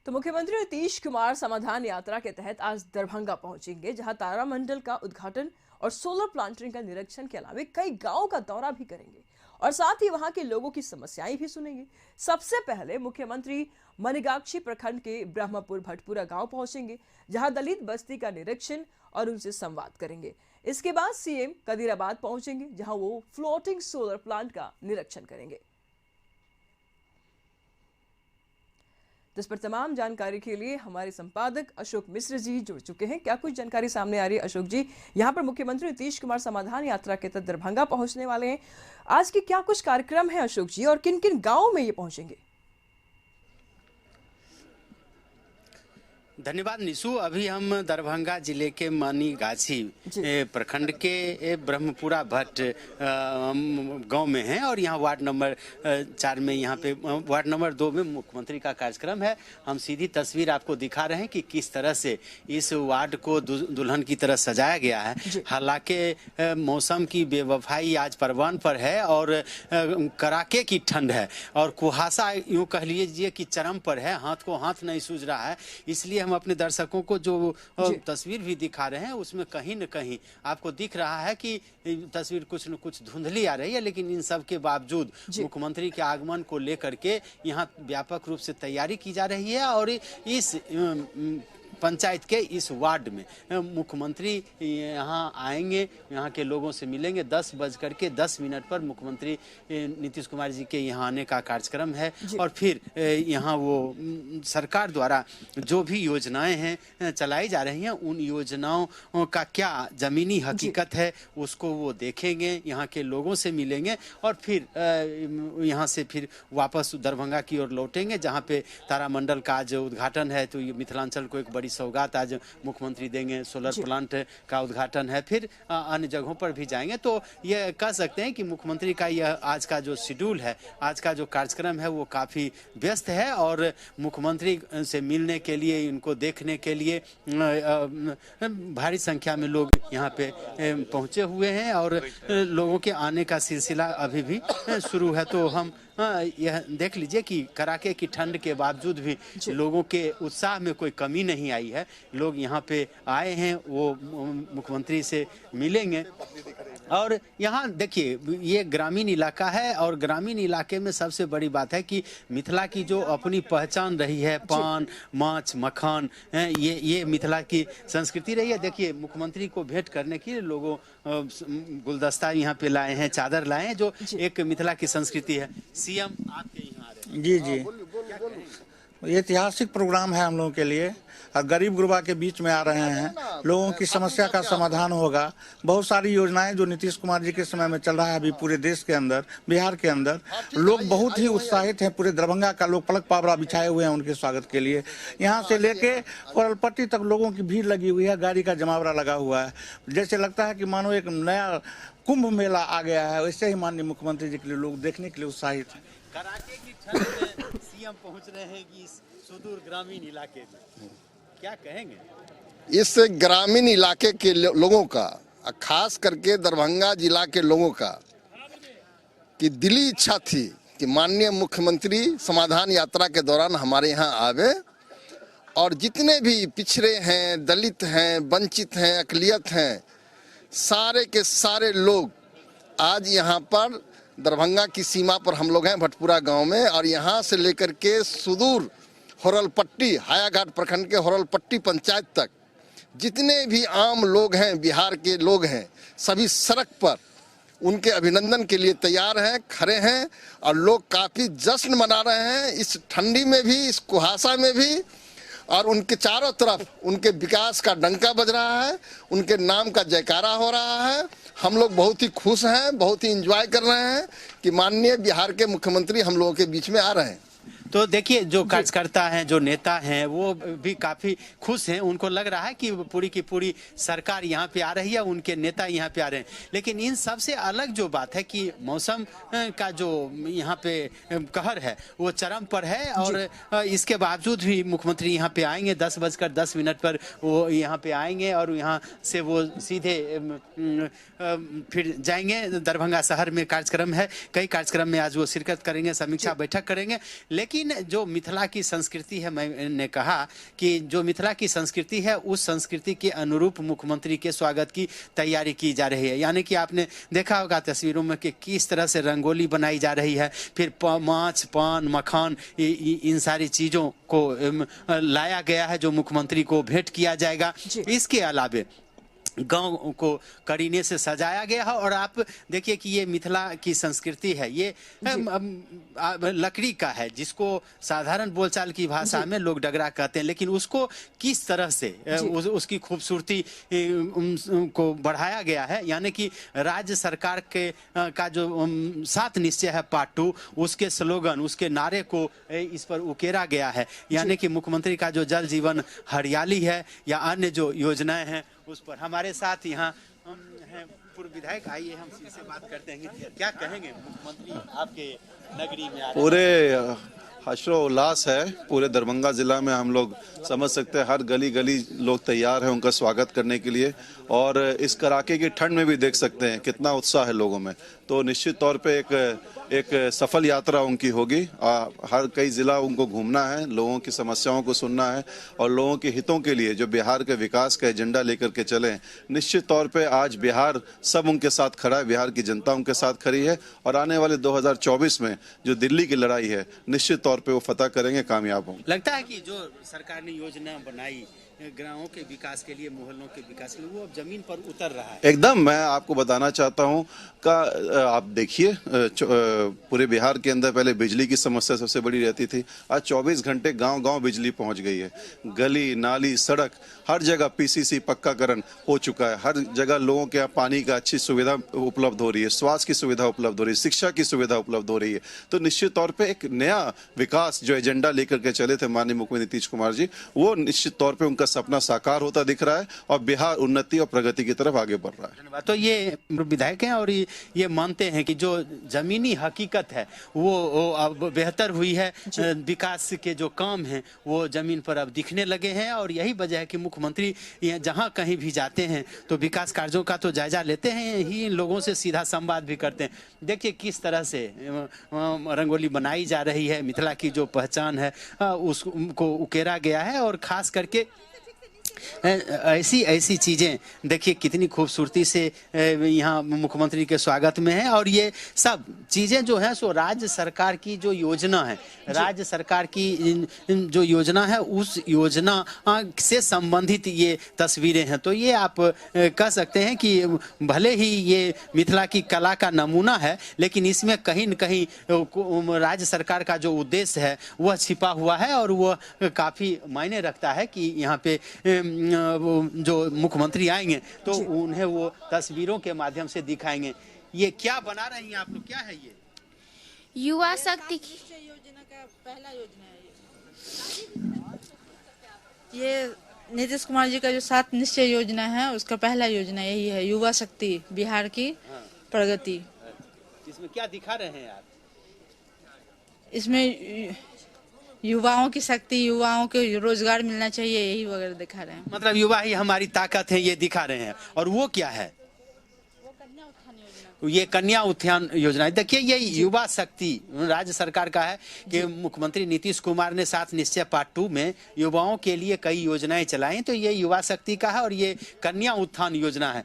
तो मुख्यमंत्री नीतीश कुमार समाधान यात्रा के तहत आज दरभंगा पहुंचेंगे, जहां तारामंडल का उद्घाटन और सोलर प्लांटिंग का निरीक्षण के अलावा कई गांवों का दौरा भी करेंगे और साथ ही वहां के लोगों की समस्याएं भी सुनेंगे। सबसे पहले मुख्यमंत्री मनिगाक्षी प्रखंड के ब्रह्मपुर भटपुरा गांव पहुंचेंगे, जहां दलित बस्ती का निरीक्षण और उनसे संवाद करेंगे। इसके बाद सीएम कदीराबाद पहुंचेंगे, जहां वो फ्लोटिंग सोलर प्लांट का निरीक्षण करेंगे। इस पर तमाम जानकारी के लिए हमारे संपादक अशोक मिश्र जी जुड़ चुके हैं। क्या कुछ जानकारी सामने आ रही है अशोक जी? यहाँ पर मुख्यमंत्री नीतीश कुमार समाधान यात्रा के तहत दरभंगा पहुंचने वाले हैं। आज के क्या कुछ कार्यक्रम है अशोक जी, और किन किन गांवों में ये पहुंचेंगे? धन्यवाद निशु। अभी हम दरभंगा जिले के मनिगाछी प्रखंड के ब्रह्मपुरा भट्ट गांव में हैं और यहाँ वार्ड नंबर 4 में, यहाँ पे वार्ड नंबर 2 में मुख्यमंत्री का कार्यक्रम है। हम सीधी तस्वीर आपको दिखा रहे हैं कि किस तरह से इस वार्ड को दुल्हन की तरह सजाया गया है। हालांकि मौसम की बेवफाई आज परवान पर है और कड़ाके की ठंड है और कुहासा यूँ कह लीजिए कि चरम पर है, हाथ को हाथ नहीं सूझ रहा है। इसलिए हम अपने दर्शकों को जो तस्वीर भी दिखा रहे हैं उसमें कहीं न कहीं आपको दिख रहा है कि तस्वीर कुछ न कुछ धुंधली आ रही है, लेकिन इन सब के बावजूद मुख्यमंत्री के आगमन को लेकर के यहाँ व्यापक रूप से तैयारी की जा रही है और इस पंचायत के इस वार्ड में मुख्यमंत्री यहाँ आएंगे, यहाँ के लोगों से मिलेंगे। 10:10 पर मुख्यमंत्री नीतीश कुमार जी के यहाँ आने का कार्यक्रम है और फिर यहाँ वो सरकार द्वारा जो भी योजनाएं हैं चलाई जा रही हैं उन योजनाओं का क्या ज़मीनी हकीकत है उसको वो देखेंगे, यहाँ के लोगों से मिलेंगे और फिर यहाँ से फिर वापस दरभंगा की ओर लौटेंगे, जहाँ पे तारामंडल का आज उद्घाटन है। तो ये मिथिलांचल को एक बड़ी सौगात आज मुख्यमंत्री देंगे। सोलर प्लांट का उद्घाटन है, फिर अन्य जगहों पर भी जाएंगे। तो ये कह सकते हैं कि मुख्यमंत्री का यह आज का जो शेड्यूल है, आज का जो कार्यक्रम है वो काफ़ी व्यस्त है और मुख्यमंत्री से मिलने के लिए, इनको देखने के लिए भारी संख्या में लोग यहाँ पे पहुँचे हुए हैं और लोगों के आने का सिलसिला अभी भी शुरू है। तो हम यह देख लीजिए कि कड़ाके की ठंड के बावजूद भी लोगों के उत्साह में कोई कमी नहीं आई है। लोग यहाँ पे आए हैं, वो मुख्यमंत्री से मिलेंगे। और यहाँ देखिए ये ग्रामीण इलाका है और ग्रामीण इलाके में सबसे बड़ी बात है कि मिथिला की जो अपनी पहचान रही है, पान, माछ, मखान, ये मिथिला की संस्कृति रही है। देखिए मुख्यमंत्री को भेंट करने के लिए लोगों गुलदस्ता यहाँ पे लाए हैं, चादर लाए हैं, जो एक मिथिला की संस्कृति है। सीएम आपके यहाँ आ रहे हैं। जी ये ऐतिहासिक प्रोग्राम है हम लोगों के लिए और गरीब गुरबा के बीच में आ रहे हैं। लोगों की समस्या का समाधान होगा। बहुत सारी योजनाएं जो नीतीश कुमार जी के समय में चल रहा है अभी पूरे देश के अंदर, बिहार के अंदर, लोग बहुत ही उत्साहित हैं। पूरे दरभंगा का लोग पलक पावड़ा बिछाए हुए हैं उनके स्वागत के लिए। यहाँ से लेके कोरलपट्टी तक लोगों की भीड़ लगी हुई है, गाड़ी का जमावड़ा लगा हुआ है। जैसे लगता है कि मानो एक नया कुंभ मेला आ गया है, वैसे ही माननीय मुख्यमंत्री जी के लिए लोग देखने के लिए उत्साहित हैं। कड़ाके की ठंड में सीएम पहुंच रहे हैं कि इस सुदूर ग्रामीण इलाके में, क्या कहेंगे? इस ग्रामीण इलाके के लोगों का, खास करके दरभंगा जिला के लोगों का, कि दिली इच्छा थी कि माननीय मुख्यमंत्री समाधान यात्रा के दौरान हमारे यहाँ आवे और जितने भी पिछड़े हैं, दलित हैं, वंचित हैं, अकलियत हैं, सारे के सारे लोग आज यहाँ पर दरभंगा की सीमा पर हम लोग हैं भटपुरा गांव में, और यहाँ से लेकर के सुदूर होरलपट्टी, हायाघाट प्रखंड के होरलपट्टी पंचायत तक जितने भी आम लोग हैं, बिहार के लोग हैं, सभी सड़क पर उनके अभिनंदन के लिए तैयार हैं, खड़े हैं और लोग काफ़ी जश्न मना रहे हैं इस ठंडी में भी, इस कुहासा में भी। और उनके चारों तरफ उनके विकास का डंका बज रहा है, उनके नाम का जयकारा हो रहा है। हम लोग बहुत ही खुश हैं, बहुत ही एंजॉय कर रहे हैं कि माननीय बिहार के मुख्यमंत्री हम लोगों के बीच में आ रहे हैं। तो देखिए जो कार्यकर्ता हैं, जो नेता हैं, वो भी काफ़ी खुश हैं। उनको लग रहा है कि पूरी की पूरी सरकार यहाँ पे आ रही है, उनके नेता यहाँ पे आ रहे हैं। लेकिन इन सबसे अलग जो बात है कि मौसम का जो यहाँ पे कहर है वो चरम पर है और इसके बावजूद भी मुख्यमंत्री यहाँ पे आएंगे। 10:10 पर वो यहाँ पे आएंगे और यहाँ से वो सीधे फिर जाएंगे दरभंगा शहर में। कार्यक्रम है, कई कार्यक्रम में आज वो शिरकत करेंगे, समीक्षा बैठक करेंगे। लेकिन लेकिन जो मिथिला की संस्कृति है, मैंने कहा कि जो मिथिला की संस्कृति है उस संस्कृति के अनुरूप मुख्यमंत्री के स्वागत की तैयारी की जा रही है। यानी कि आपने देखा होगा तस्वीरों में कि किस तरह से रंगोली बनाई जा रही है, फिर माछ, पान, मखान, इन सारी चीज़ों को लाया गया है जो मुख्यमंत्री को भेंट किया जाएगा। इसके अलावे गांव को करीने से सजाया गया है और आप देखिए कि ये मिथिला की संस्कृति है, ये लकड़ी का है जिसको साधारण बोलचाल की भाषा में लोग डगरा कहते हैं, लेकिन उसको किस तरह से उसकी खूबसूरती को बढ़ाया गया है। यानी कि राज्य सरकार के का जो 7 निश्चय है पार्ट 2, उसके स्लोगन, उसके नारे को इस पर उकेरा गया है। यानी कि मुख्यमंत्री का जो जल जीवन हरियाली है या अन्य जो योजनाएं हैं उस पर। हमारे साथ यहाँ हम हैं पूर्व विधायक, आइए हम इनसे बात करते हैं। क्या कहेंगे मुख्यमंत्री आपके नगरी में पूरे हर्षो उल्लास है। पूरे दरभंगा जिला में हम लोग समझ सकते हैं हर गली गली लोग तैयार हैं उनका स्वागत करने के लिए, और इस कड़ाके की ठंड में भी देख सकते हैं कितना उत्साह है लोगों में। तो निश्चित तौर पे एक सफल यात्रा उनकी होगी। हर कई जिला उनको घूमना है, लोगों की समस्याओं को सुनना है और लोगों के हितों के लिए जो बिहार के विकास का एजेंडा लेकर के चले। निश्चित तौर पे आज बिहार सब उनके साथ खड़ा है, बिहार की जनता उनके साथ खड़ी है और आने वाले 2024 में जो दिल्ली की लड़ाई है निश्चित तौर पे वो फतह करेंगे, कामयाब होंगे। लगता है कि जो सरकार ने योजना बनाई गांवों के विकास के लिए, मोहल्लों के विकास के लिए, वो अब जमीन पर उतर रहा है। एकदम, मैं आपको बताना चाहता हूँ आप देखिए पूरे बिहार के अंदर पहले बिजली की समस्या सबसे बड़ी रहती थी, आज 24 घंटे गांव गांव बिजली पहुंच गई है। गली नाली सड़क हर जगह पीसीसी पक्काकरण हो चुका है। हर जगह लोगों के यहाँ पानी का अच्छी सुविधा उपलब्ध हो रही है, स्वास्थ्य की सुविधा उपलब्ध हो रही है, शिक्षा की सुविधा उपलब्ध हो रही है। तो निश्चित तौर पर एक नया विकास जो एजेंडा लेकर के चले थे माननीय मुख्यमंत्री नीतीश कुमार जी, वो निश्चित तौर पर उनका सपना साकार होता दिख रहा है और बिहार उन्नति और प्रगति की तरफ आगे बढ़ रहा है। तो ये विधायक हैं और ये मानते हैं कि जो जमीनी हकीकत है वो अब बेहतर हुई है, विकास के जो काम हैं वो जमीन पर अब दिखने लगे हैं और यही वजह है कि मुख्यमंत्री जहां कहीं भी जाते हैं तो विकास कार्यों का तो जायजा लेते हैं ही, लोगों से सीधा संवाद भी करते हैं। देखिए किस तरह से रंगोली बनाई जा रही है, मिथिला की जो पहचान है उसको उकेरा गया है और खास करके ऐसी चीजें देखिए कितनी खूबसूरती से यहाँ मुख्यमंत्री के स्वागत में है। और ये सब चीजें जो है सो राज्य सरकार की जो योजना है, राज्य सरकार की जो योजना है उस योजना से संबंधित ये तस्वीरें हैं। तो ये आप कह सकते हैं कि भले ही ये मिथिला की कला का नमूना है, लेकिन इसमें कहीं न कहीं राज्य सरकार का जो उद्देश्य है वह छिपा हुआ है और वह काफी मायने रखता है कि यहाँ पे जो मुख्यमंत्री आएंगे तो उन्हें वो तस्वीरों के माध्यम से दिखाएंगे। ये क्या बना रही हैं आप लोग, क्या है ये? युवा शक्ति योजना का पहला योजना है ये नीतीश कुमार जी का जो 7 निश्चय योजना है उसका पहला योजना यही है, युवा शक्ति बिहार की प्रगति। इसमें क्या दिखा रहे हैं आप? इसमें युवाओं की शक्ति, युवाओं को रोजगार मिलना चाहिए, यही वगैरह दिखा रहे हैं। मतलब युवा ही हमारी ताकत है ये दिखा रहे हैं। और वो क्या है? ये कन्या उत्थान योजना। देखिए ये युवा शक्ति राज्य सरकार का है कि मुख्यमंत्री नीतीश कुमार ने 7 निश्चय पार्ट 2 में युवाओं के लिए कई योजनाएं चलाई, तो ये युवा शक्ति का है और ये कन्या उत्थान योजना है।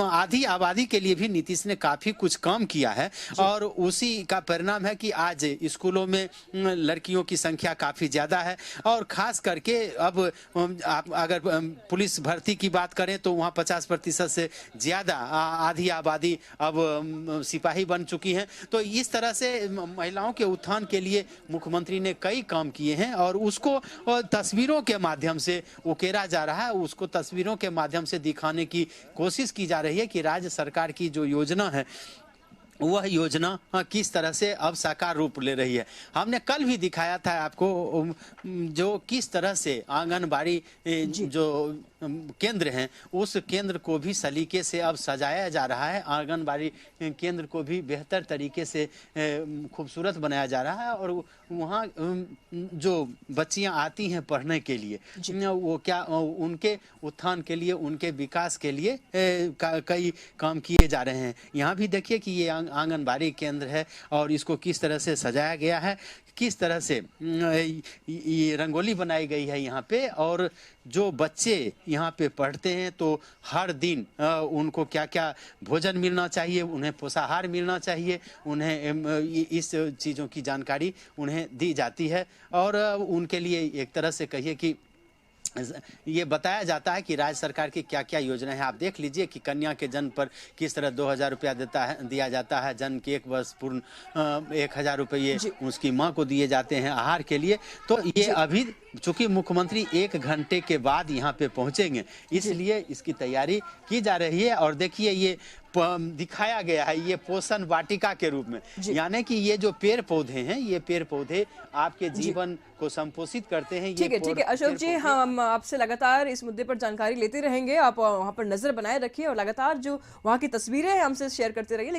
आधी आबादी के लिए भी नीतीश ने काफी कुछ काम किया है और उसी का परिणाम है कि आज स्कूलों में लड़कियों की संख्या काफी ज्यादा है। और खास करके अब आप अगर पुलिस भर्ती की बात करें तो वहाँ 50% से ज्यादा आधी आबादी अब सिपाही बन चुकी हैं। तो इस तरह से महिलाओं के उत्थान के लिए मुख्यमंत्री ने कई काम किए हैं और उसको तस्वीरों के माध्यम से उकेरा जा रहा है, उसको तस्वीरों के माध्यम से दिखाने की कोशिश की जा रही है कि राज्य सरकार की जो योजना है वह योजना किस तरह से अब साकार रूप ले रही है। हमने कल भी दिखाया था आपको जो किस तरह से आंगनबाड़ी जो केंद्र हैं उस केंद्र को भी सलीके से अब सजाया जा रहा है, आंगनबाड़ी केंद्र को भी बेहतर तरीके से खूबसूरत बनाया जा रहा है और वहाँ जो बच्चियाँ आती हैं पढ़ने के लिए वो क्या उनके उत्थान के लिए, उनके विकास के लिए कई काम किए जा रहे हैं। यहाँ भी देखिए कि ये आंगनबाड़ी केंद्र है और इसको किस तरह से सजाया गया है, किस तरह से ये रंगोली बनाई गई है यहाँ पे। और जो बच्चे यहाँ पे पढ़ते हैं तो हर दिन उनको क्या क्या भोजन मिलना चाहिए, उन्हें पोषाहार मिलना चाहिए, उन्हें इस चीज़ों की जानकारी उन्हें दी जाती है। और उनके लिए एक तरह से कहिए कि ये बताया जाता है कि राज्य सरकार की क्या क्या योजना है। आप देख लीजिए कि कन्या के जन्म पर किस तरह 2000 रुपया दिया जाता है, जन्म के 1 वर्ष पूर्ण 1000 रुपये उसकी माँ को दिए जाते हैं आहार के लिए। तो ये अभी चूंकि मुख्यमंत्री 1 घंटे के बाद यहाँ पे पहुँचेंगे, इसलिए इसकी तैयारी की जा रही है। और देखिए ये दिखाया गया है ये पोषण वाटिका के रूप में, यानी कि ये जो पेड़ पौधे हैं, ये पेड़ पौधे आपके जीवन को संपोषित करते हैं। ठीक है अशोक जी, हम आपसे लगातार इस मुद्दे पर जानकारी लेते रहेंगे। आप वहाँ पर नजर बनाए रखिए और लगातार जो वहाँ की तस्वीरें हैं हमसे शेयर करते रहिए।